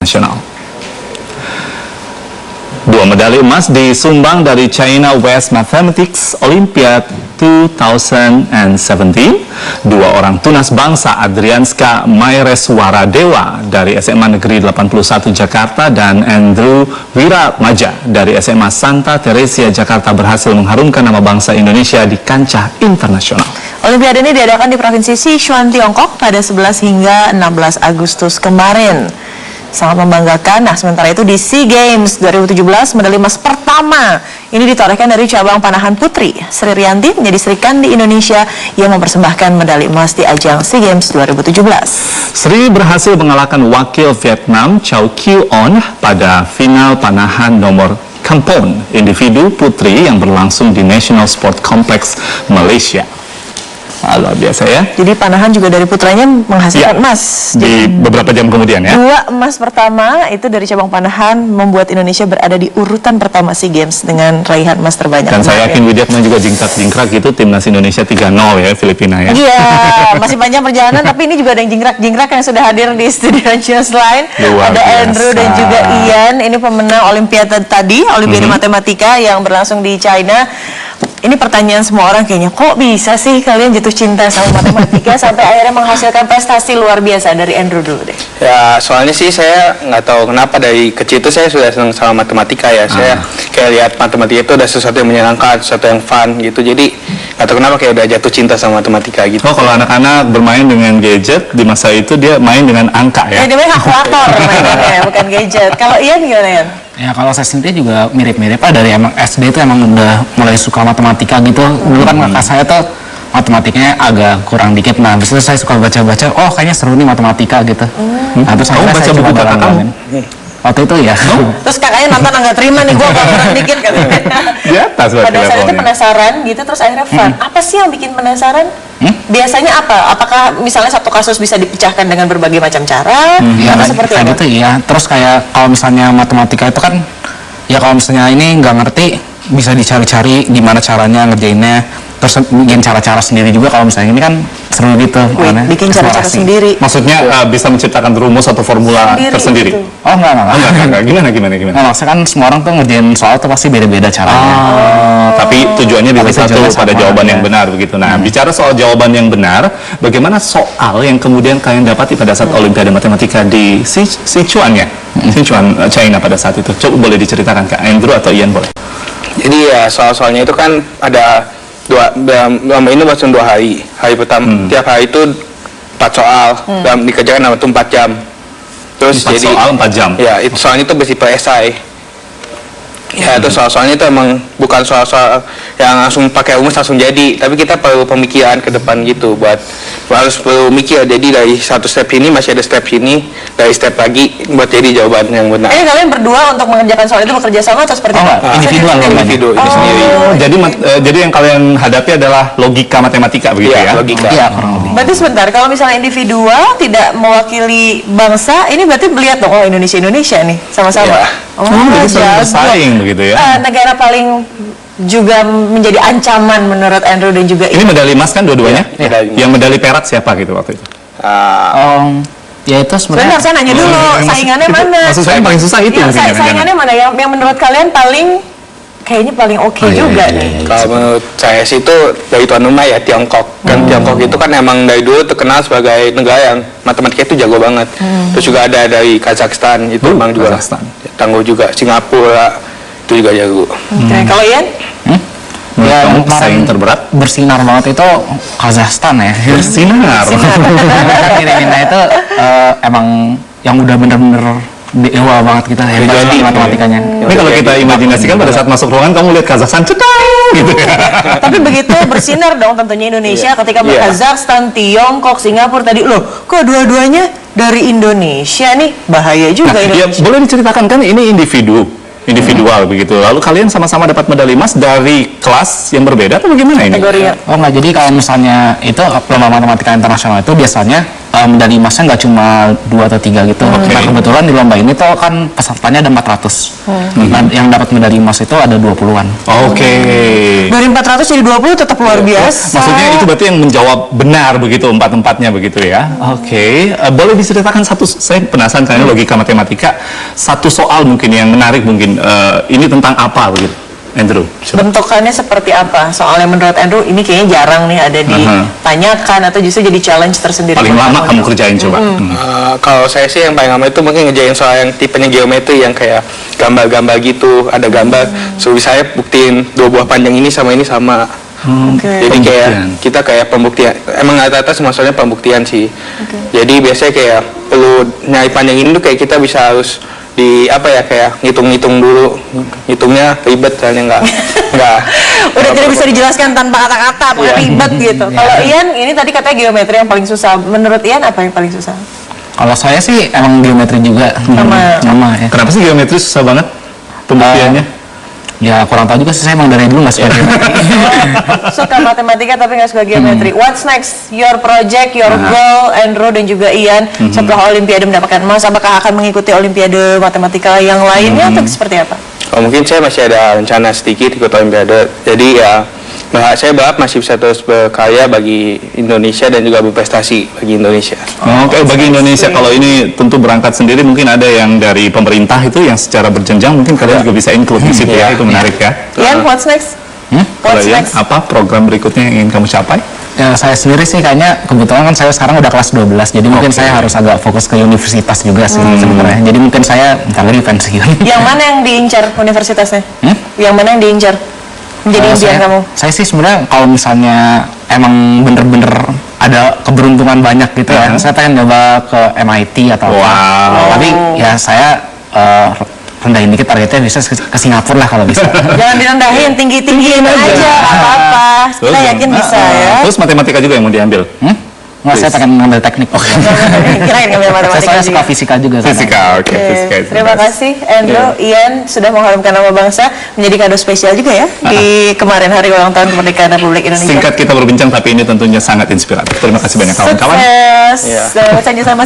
nasional. Dua medali emas disumbang dari China West Mathematics Olympiad 2017. Dua orang tunas bangsa, Adrianska Maireswaradewa dari SMA Negeri 81 Jakarta dan Andrew Wiramaja dari SMA Santa Teresia Jakarta berhasil mengharumkan nama bangsa Indonesia di kancah internasional. Olimpiade ini diadakan di Provinsi Sichuan, Tiongkok pada 11 hingga 16 Agustus kemarin. Sangat membanggakan. Nah, sementara itu di SEA Games 2017, medali emas pertama ini ditorehkan dari cabang panahan putri. Sri Rianti menjadi Sri Kandi Indonesia yang mempersembahkan medali emas di ajang SEA Games 2017. Sri berhasil mengalahkan wakil Vietnam Chow Kiew On pada final panahan nomor kampon individu putri yang berlangsung di National Sport Complex Malaysia. Luar biasa ya. Jadi panahan juga dari putranya menghasilkan emas. Di beberapa jam kemudian ya. Dua emas pertama itu dari cabang panahan membuat Indonesia berada di urutan pertama SEA Games dengan raihan emas terbanyak. Dan saya yakin Widya juga jingkrak gitu timnas Indonesia 3-0 ya Filipina ya. Iya, masih panjang perjalanan tapi ini juga ada yang jingkrak yang sudah hadir di studio News Line. Ada Andrew dan juga Ian, ini pemenang Olimpiade tadi, Olimpiade Matematika yang berlangsung di China. Ini pertanyaan semua orang kayaknya, kok bisa sih kalian jatuh cinta sama matematika sampai akhirnya menghasilkan prestasi luar biasa? Dari Andrew dulu deh. Ya, soalnya sih saya nggak tahu kenapa dari kecil itu saya sudah senang sama matematika ya. Saya kayak lihat matematika itu udah sesuatu yang menyenangkan, sesuatu yang fun gitu. Jadi nggak tahu kenapa kayak udah jatuh cinta sama matematika gitu. Oh, kalau anak-anak bermain dengan gadget di masa itu dia main dengan angka ya? Dia main kalkulator mainannya, bukan gadget. Kalau Ian gimana Ian? Ya kalau saya sendiri juga mirip-mirip Pak, dari emang SD itu emang udah mulai suka matematika gitu. Dulu kan kakak saya tuh matematikanya agak kurang dikit. Nah, habis itu saya suka baca-baca, oh kayaknya seru nih matematika gitu. Nah, terus Kamu baca buku kakak kamu? Waktu itu ya. Terus kakaknya nonton nggak terima nih, gue kurang dikit katanya. Di atas Pada saat itu penasaran gitu, terus akhirnya fun. Apa sih yang bikin penasaran? Biasanya apa? Apakah misalnya satu kasus bisa dipecahkan dengan berbagai macam cara? Atau seperti apa? Gitu ya. Terus kayak kalau misalnya matematika itu kan, ya kalau misalnya ini nggak ngerti, bisa dicari-cari gimana caranya ngerjainnya. Terus bikin cara-cara sendiri juga kalau misalnya ini kan seru gitu. Bikin cara-cara sendiri. Maksudnya bisa menciptakan rumus atau formula tersendiri? Gitu. Oh enggak. Gimana? Nah, maksudnya kan semua orang tuh ngerjain soal tuh pasti beda-beda caranya. Tapi tujuannya bisa satu pada jawaban yang benar begitu. Nah, bicara soal jawaban yang benar, bagaimana soal yang kemudian kalian dapati pada saat Olimpiade Matematika di Sichuan ya? Sichuan, China pada saat itu. Coba boleh diceritakan Kak Andrew atau Ian boleh? Jadi ya soal-soalnya itu kan ada lomba ini langsung 2 hari. Hari pertama tiap hari itu 4 soal dan dikerjakan dalam waktu 4 jam. Terus 4 jadi soal 4 jam. Ya, itu soalnya itu bersifat esai. Ya, itu soal-soalnya itu emang bukan soal-soal yang langsung pakai rumus langsung jadi, tapi kita perlu pemikiran ke depan gitu harus perlu mikir. Jadi dari satu step ini masih ada step ini, dari step lagi buat jadi jawaban yang benar. Kalian berdua untuk mengerjakan soal itu bekerja sama atau seperti apa? Individu itu sendiri. Jadi yang kalian hadapi adalah logika matematika begitu ya? Logika. Iya, Berarti sebentar, kalau misalnya individual tidak mewakili bangsa, ini berarti melihat dong, oh Indonesia nih, sama-sama. Iya. Jadi saling jago. bersaing begitu ya? Negara paling juga menjadi ancaman menurut Andrew dan juga Ini medali emas kan dua-duanya? Iya, medali emas. Yang medali perak siapa gitu waktu itu? Ya itu sebenarnya. Sebentar, saya nanya dulu, saingannya mana? Maksud saya yang paling susah itu mungkin ya, saingannya mana? Yang menurut kalian kayaknya paling oke juga nih. Kalau menurut saya sih itu dari tuan rumah ya Tiongkok. Kan Tiongkok itu kan emang dari dulu terkenal sebagai negara yang matematika itu jago banget. Terus juga ada dari Kazakhstan itu memang juga tangguh juga. Singapura itu juga jago. Kalau Ian? Ya, yang kemarin terberat bersinar banget itu Kazakhstan ya. bersinar. Kiriminnya itu emang yang udah bener-bener dewa banget kita, hebat matematikanya. Ini kalau kita imajinasikan pada saat masuk ruangan kamu lihat Kazakhstan cedang gitu ya. Tapi begitu bersinar dong tentunya Indonesia ketika Kazakhstan, Tiongkok, Singapura tadi loh, kok dua-duanya dari Indonesia nih, bahaya juga Indonesia. Ya, boleh diceritakan kan ini individual begitu. Lalu kalian sama-sama dapat medali emas dari kelas yang berbeda atau bagaimana ini? Kategorinya. Oh enggak, jadi kalau misalnya itu lomba matematika internasional itu biasanya medali emasnya nggak cuma 2 atau 3 gitu. Nah kebetulan di lomba ini tuh kan pesertanya ada 400. Dan yang dapat medali emas itu ada 20-an. Oke. Dari 400 jadi 20 tetap luar biasa. Maksudnya itu berarti yang menjawab benar begitu, empat-empatnya begitu ya. Oke. Boleh diceritakan satu, saya penasaran karena logika matematika, satu soal mungkin yang menarik mungkin, ini tentang apa begitu, Andrew? Bentukannya seperti apa? Soalnya menurut Andrew ini kayaknya jarang nih ada ditanyakan atau justru jadi challenge tersendiri. Paling buat lama kamu kerjain coba. Kalau saya sih yang paling lama itu mungkin ngerjain soal yang tipenya geometri yang kayak gambar-gambar gitu, ada gambar. So saya buktiin 2 buah panjang ini sama Oke. Jadi kayak Pembuktian. kita kayak pembuktian. Emang rata-rata semua soalnya pembuktian sih. Jadi biasanya kayak perlu nyari panjang ini tuh kayak kita bisa harus di apa ya, kayak ngitung-ngitung dulu. Ngitungnya ribet soalnya nggak Udah tidak bisa dijelaskan tanpa kata-kata, pokoknya ribet gitu. Kalau Ian, ini tadi katanya geometri yang paling susah. Menurut Ian apa yang paling susah? Kalau saya sih emang geometri juga. Sama ya. Kenapa sih geometri susah banget pembuktiannya? Ya kurang tahu juga sih, saya emang dari dulu nggak suka geometri. Suka matematika tapi nggak suka geometri. What's next? Your project, your goal, Andrew dan juga Ian setelah Olimpiade mendapatkan emas, apakah akan mengikuti Olimpiade matematika yang lainnya atau seperti apa? Oh, mungkin saya masih ada rencana sedikit ikut Olimpiade. Jadi ya saya berharap masih bisa terus berkarya bagi Indonesia dan juga berprestasi bagi Indonesia. Oke, bagi Indonesia kalau ini tentu berangkat sendiri, mungkin ada yang dari pemerintah itu yang secara berjenjang, mungkin kalian juga bisa include di situ ya, itu menarik ya. Ian, what's next? Kalau What's Ian, next? apa program berikutnya yang ingin kamu capai? Ya saya sendiri sih kayaknya kebetulan kan saya sekarang udah kelas 12, jadi mungkin saya harus agak fokus ke universitas juga sih sebenarnya. Jadi mungkin saya bentar lagi pensiun. Yang mana yang diincar universitasnya? Yang mana yang diincar? Menjadi impian kamu? Saya sih sebenarnya kalau misalnya emang bener-bener ada keberuntungan banyak gitu ya, saya pengen nyoba ke MIT atau apa. Tapi ya saya rendahin dikit targetnya, bisa ke Singapura lah kalau bisa. Jangan direndahin, tinggi-tinggiin aja, nggak apa-apa. Kita yakin bisa ya. Terus matematika juga yang mau diambil? Nggak, saya pengen ngambil teknik. Kirain ngambil Saya matematika soalnya juga. suka fisika juga. Fisika, oke. Oke, Fisika itu terima best. kasih Andrew, Ian sudah mengharumkan nama bangsa, menjadi kado spesial juga ya di kemarin hari ulang tahun kemerdekaan Republik Indonesia. Singkat kita berbincang, tapi ini tentunya sangat inspiratif. Terima kasih banyak kawan-kawan. Sukses. Sama